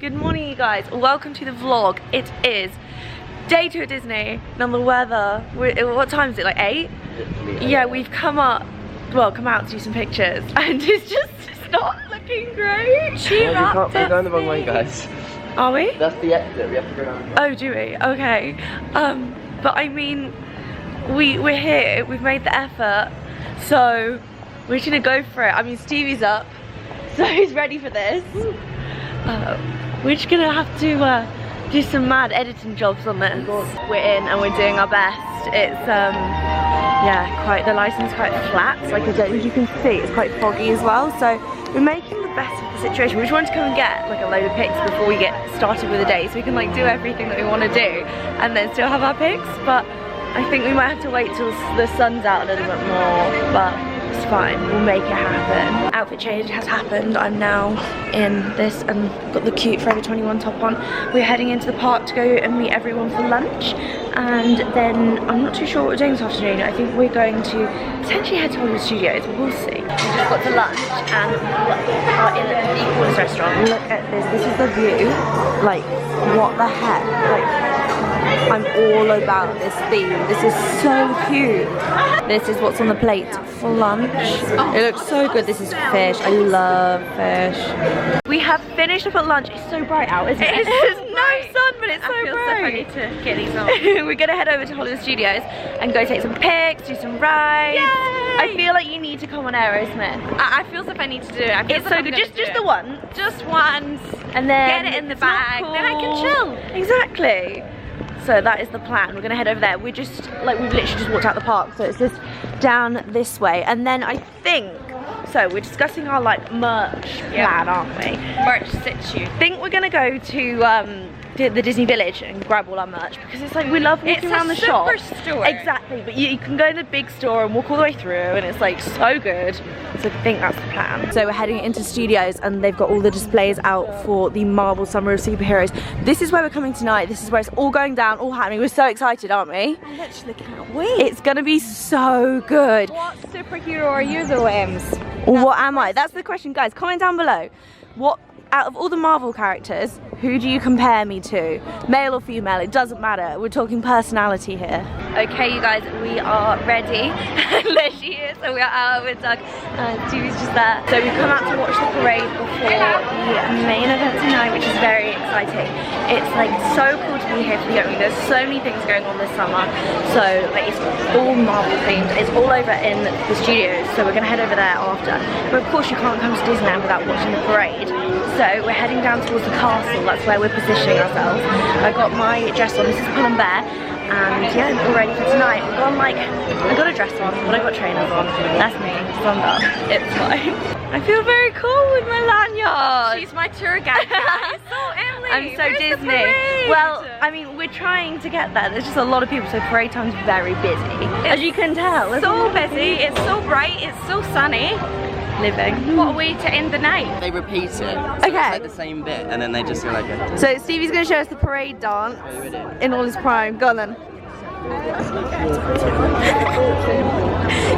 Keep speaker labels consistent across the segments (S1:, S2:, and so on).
S1: Good morning, you guys. Welcome to the vlog. It is day 2 at Disney, and the weather, what time is it, like 8? Yeah, we've come out to do some pictures, and it's not looking great.
S2: We're going the wrong way, guys.
S1: Are we?
S2: That's the exit, we have to go down.
S1: Oh, do we? Okay. But I mean, we're here, we've made the effort, so we're just gonna go for it. I mean, Stevie's up, so he's ready for this. We're just gonna have to do some mad editing jobs on this. We're in and we're doing our best. It's yeah, the lighting's quite flat, so like I don't think you can see. It's quite foggy as well, so we're making the best of the situation. We just wanted to come and get like a load of pics before we get started with the day, so we can like do everything that we want to do and then still have our pics. But I think we might have to wait till the sun's out a little bit more, but it's fine, we'll make it happen. Outfit change has happened. I'm now in this and got the cute Forever 21 top on. We're heading into the park to go and meet everyone for lunch, and then I'm not too sure what we're doing this afternoon. I think we're going to potentially head to Hollywood Studios, we'll see. We just got to lunch and we are in the coolest restaurant. Look at this, this is the view. Like, what the heck? Like, I'm all about this theme. This is so cute. This is what's on the plate for lunch. It looks so good. This is fish. I love fish. We have finished up at lunch. It's so bright out, isn't it? There's no sun, but it's so bright. I feel so funny to get these on. We're gonna head over to Hollywood Studios and go take some pics, do some rides. Yay! I feel like you need to come on Aerosmith.
S3: I feel as if I need to do it.
S1: It's so good. Just the one.
S3: Just once.
S1: And then
S3: get it in the bag.
S1: Cool.
S3: Then I can chill.
S1: Exactly. So that is the plan. We're gonna head over there. We're just like, we've literally just walked out the park, so it's just down this way. And then I think, so we're discussing our like merch plan, aren't we?
S3: Merch situ.
S1: I think we're gonna go to the Disney Village and grab all our merch, because it's like we love walking around the shop.
S3: It's a super store.
S1: Exactly, but you can go in the big store and walk all the way through, and it's like so good. So I think that's the plan. So we're heading into studios, and they've got all the displays out for the Marvel Summer of Superheroes. This is where we're coming tonight. This is where it's all going down, all happening. We're so excited, aren't we?
S3: I literally can't wait.
S1: It's gonna be so good.
S3: What superhero are you though, Ems?
S1: Or what am I? That's the question, guys. Comment down below. What, out of all the Marvel characters, who do you compare me to? Male or female, it doesn't matter. We're talking personality here. Okay, you guys, we are ready. There she is. So we are out with Doug, and Stevie's just there. So we've come out to watch the parade before the main event tonight, which is very exciting. It's like so cool to be here for the opening. There's so many things going on this summer. So like, it's all Marvel themed. It's all over in the studios, so we're gonna head over there after. But of course you can't come to Disneyland without watching the parade. So we're heading down towards the castle. That's where we're positioning ourselves. I got my dress on. This is Pull and Bear. And yeah, we're all ready for tonight. We've gone like, I got a dress on, but I got trainers on. That's me, summed up. It's fine. I feel very cool with my lanyard.
S3: She's my tour guide, guys. So Emily,
S1: I'm so
S3: where's
S1: Disney.
S3: the parade?
S1: Well, I mean, we're trying to get there. There's just a lot of people, so parade time's very busy. As you can tell.
S3: So busy, it's so bright, it's so sunny.
S1: Living.
S3: What a way to end the night.
S2: They repeat it, so
S1: Okay.
S2: it's like the same bit, and then they just go like a...
S1: So Stevie's going to show us the parade dance in all his prime. Go on then.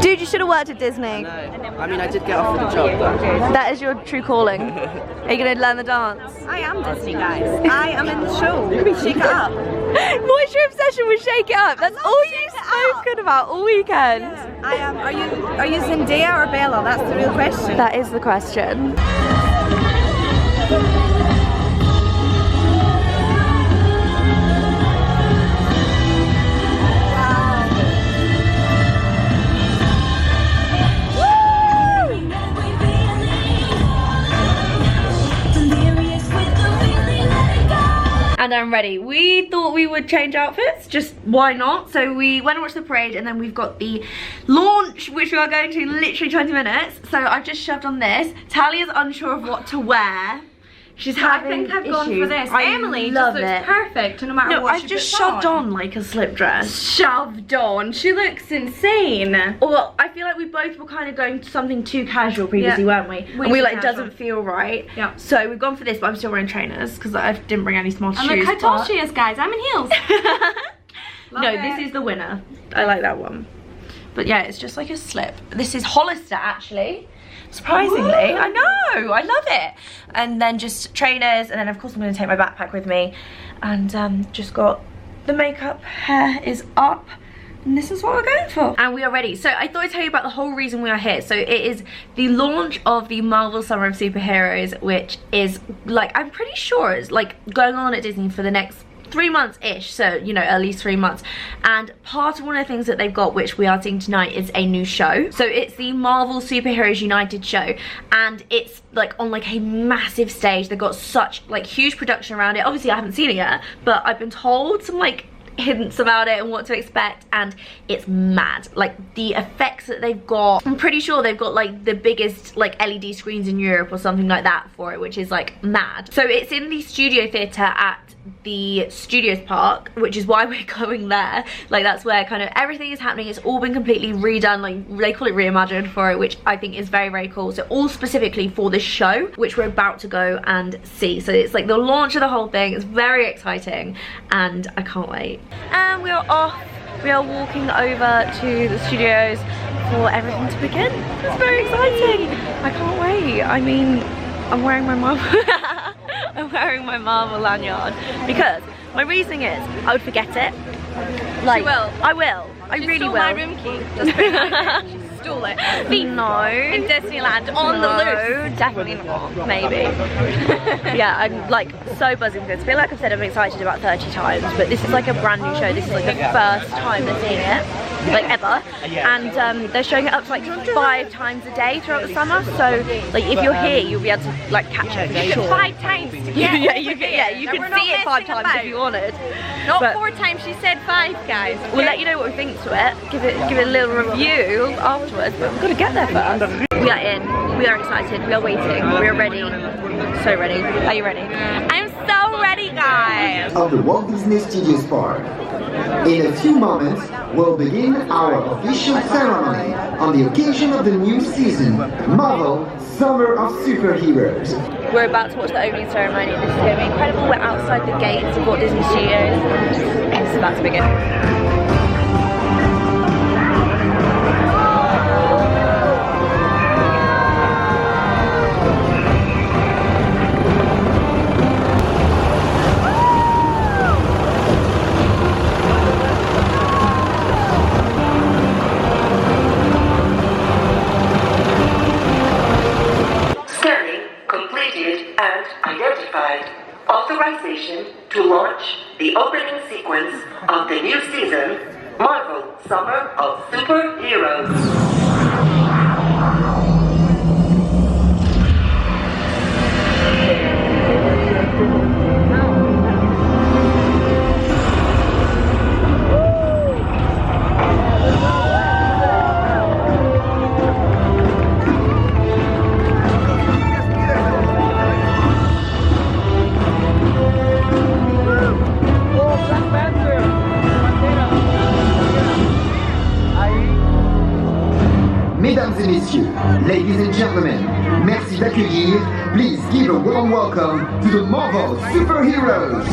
S1: Dude, you should have worked at Disney.
S2: No, I mean I did get offered a job though.
S1: That is your true calling. Are you going to learn the dance?
S3: I am Disney, guys. I am in the show. Shake it up.
S1: What's your obsession with Shake It Up? That's all you've spoken about all weekend.
S3: Yeah, I am. Are you Zendaya or Bella? That's the real question.
S1: That is the question. And I'm ready. We thought we would change outfits, just why not? So we went and watched the parade, and then we've got the launch, which we are going to in literally 20 minutes. So I've just shoved on this. Talia's unsure of what to wear. She's having
S3: I think I've
S1: issues.
S3: gone for this.
S1: Emily
S3: love
S1: just looks
S3: perfect no matter
S1: No,
S3: what
S1: I've
S3: she
S1: just
S3: puts
S1: shoved on like a slip dress.
S3: Shoved on. She looks insane.
S1: Well, I feel like we both were kind of going to something too casual previously, weren't we?
S3: Way
S1: And we
S3: too
S1: like, it
S3: casual.
S1: doesn't feel right.
S3: Yeah.
S1: So we've gone for this, but I'm still wearing trainers because I didn't bring any small
S3: And
S1: shoes.
S3: look how tall
S1: but-
S3: she is, guys. I'm in heels.
S1: No, this is the winner. I like that one. But yeah, it's just like a slip. This is Hollister, actually. surprisingly. I know, I love it. And then just trainers, and then of course I'm going to take my backpack with me. And just got the makeup, hair is up. And this is what we're going for. And we are ready. So I thought I'd tell you about the whole reason we are here. So it is the launch of the Marvel Summer of Superheroes, which is like, I'm pretty sure it's like going on at Disney for the next 3 months-ish, so you know, at least 3 months. And part of one of the things that they've got, which we are seeing tonight, is a new show. So it's the Marvel Superheroes United show, and it's like on like a massive stage. They've got such like huge production around it. Obviously I haven't seen it yet, but I've been told some like hints about it and what to expect, and it's mad. Like the effects that they've got, I'm pretty sure they've got like the biggest like LED screens in Europe or something like that for it, which is like mad. So it's in the studio theatre at the Studios Park, which is why we're going there. Like that's where kind of everything is happening. It's all been completely redone, like they call it reimagined for it, which I think is very, very cool. So all specifically for this show, which we're about to go and see. So it's like the launch of the whole thing. It's very exciting and I can't wait. And we are off. We are walking over to the studios for everything to begin. It's very exciting. I can't wait. I mean, I'm wearing my I'm wearing my Marvel lanyard because my reasoning is I would forget it. Like, I will. I really will. My room key. She stole it. No. In Disneyland on the loose. Definitely not. Maybe. Yeah, I'm like so buzzing for this. I feel like I've said I'm excited about 30 times, but this is like a brand new show. This is like the first time they're seeing it, like ever. And they're showing it up to like 5 times a day throughout the summer. So like if you're here, you'll be able to like catch it for sure. 5 times. Yeah, you can see it 5 times if you wanted. Not 4 times. She said 5, guys. Okay. We'll let you know what we think to it. Give it a little review afterwards. But we've got to get there first. We are in. We are excited. We are waiting. We are ready. So ready. Are you ready? I'm so ready, guys.
S4: Of the Walt Disney Studios Park. In a few moments, we'll begin our official ceremony on the occasion of the new season, Marvel Summer of Superheroes.
S1: We're about to watch the opening ceremony. This is going to be incredible. We're outside the gates of Walt Disney Studios. It's about to begin.
S5: Authorization to launch the opening sequence of the new season, Marvel Summer of Superheroes.
S4: Mesdames et messieurs, ladies and gentlemen, merci d'accueillir. Please give a warm welcome to the Marvel Superheroes.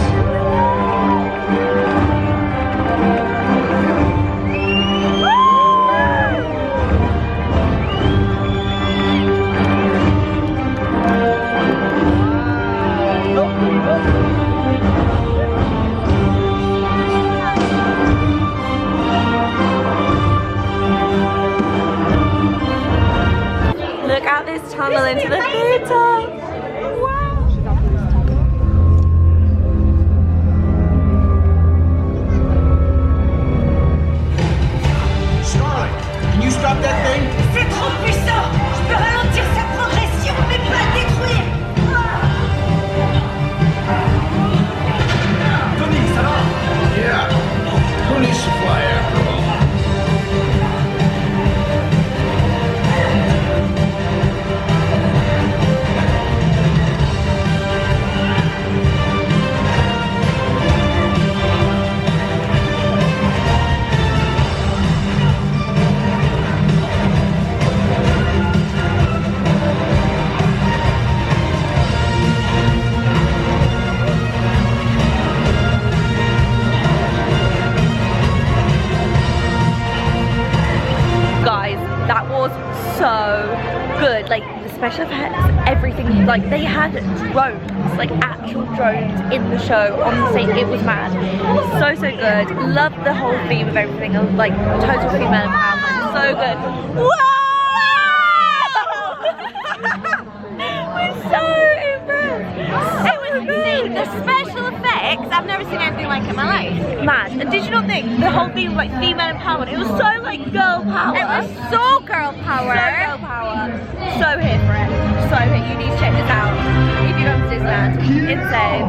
S1: Look out this tunnel into the theatre.
S6: Scarlet, can you stop that thing?
S7: C'est trop puissant! Je peux ralentir sa progression, mais pas le détruire!
S6: Tony, ça va? Yeah. Who needs to fly after all?
S1: special effects, everything, like they had drones, like actual drones in the show on the stage. It was mad. So good. Loved the whole theme of everything. I was like total female empowerment. So good. Whoa! We're so impressed. It was good.
S3: The special effects, I've never seen anything like it in my life.
S1: Mad. And did you not think the whole theme was like female empowerment? It was so like girl power.
S3: It was so girl power.
S1: So girl power. So here for it. So here. You need to check this out. If you go to Disneyland. Insane.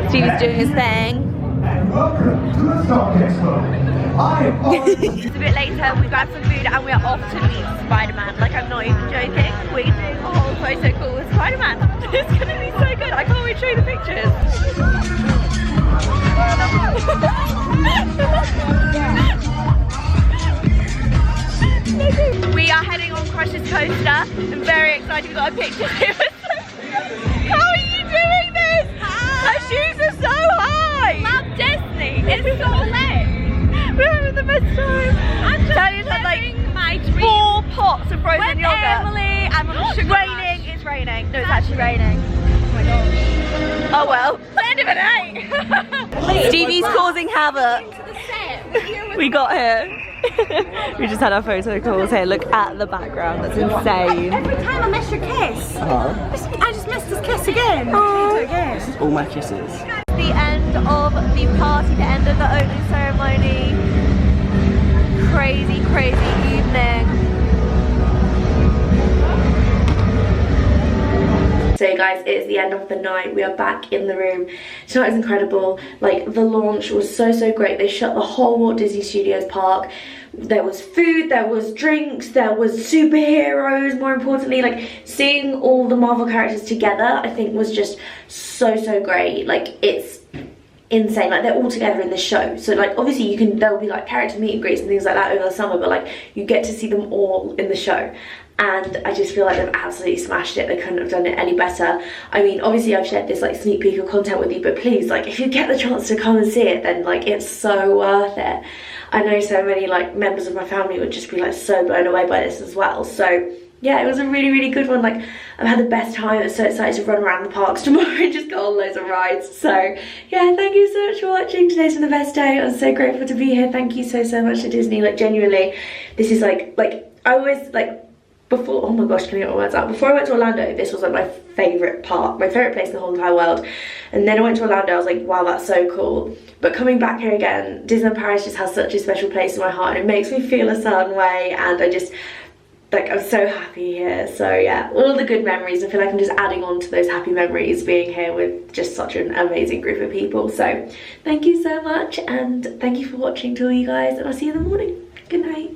S1: Stevie's doing his thing.
S4: Welcome to the Stock Expo.
S1: It's a bit later, we grabbed some food and we are off to meet Spider-Man. Like, I'm not even joking. We're doing a whole photo call with Spider-Man. It's gonna be so good. I can't wait to show you the pictures. We are heading on Crush's coaster. I'm very excited. We got a picture. How are you doing this? Her shoes are so high. Love Disney. It's so lit. We're having the best time. I'm just had like my dream. 4 pots of frozen yogurt.
S3: Emily, I'm on a sugar
S1: raining. It's raining. No, it's actually raining. Oh my gosh. Oh well. It's the end of the night. Stevie's causing havoc. We got here. We just had our photo calls here. Look at the background. That's insane.
S3: Every time I miss your kiss, I just missed his kiss again.
S2: All my kisses.
S1: The end of the party, the end of the opening ceremony. Crazy, crazy evening. So guys, it's the end of the night. We are back in the room. So it was incredible. Like, the launch was so great. They shut the whole Walt Disney Studios park. There was food, there was drinks, there was superheroes, more importantly. Like, seeing all the Marvel characters together, I think was just so great. Like, it's insane. Like, they're all together in the show. So like, obviously there will be like character meet and greets and things like that over the summer, but like, you get to see them all in the show. And I just feel like they've absolutely smashed it. They couldn't have done it any better. I mean, obviously I've shared this like sneak peek of content with you, but please, like, if you get the chance to come and see it, then like, it's so worth it. I know so many like members of my family would just be like so blown away by this as well. So yeah, it was a really good one. Like, I've had the best time. I'm so excited to run around the parks tomorrow and just go on loads of rides. So yeah, thank you so much for watching. Today's been the best day. I'm so grateful to be here. Thank you so much to Disney. Like, genuinely, this is like I always like, before, oh my gosh, can I get my words out? Before I went to Orlando, this was like my favourite park, my favourite place in the whole entire world. And then I went to Orlando, I was like, wow, that's so cool. But coming back here again, Disneyland Paris just has such a special place in my heart, and it makes me feel a certain way, and I just, like, I'm so happy here. So yeah, all the good memories. I feel like I'm just adding on to those happy memories being here with just such an amazing group of people. So thank you so much, and thank you for watching to all you guys, and I'll see you in the morning. Good night.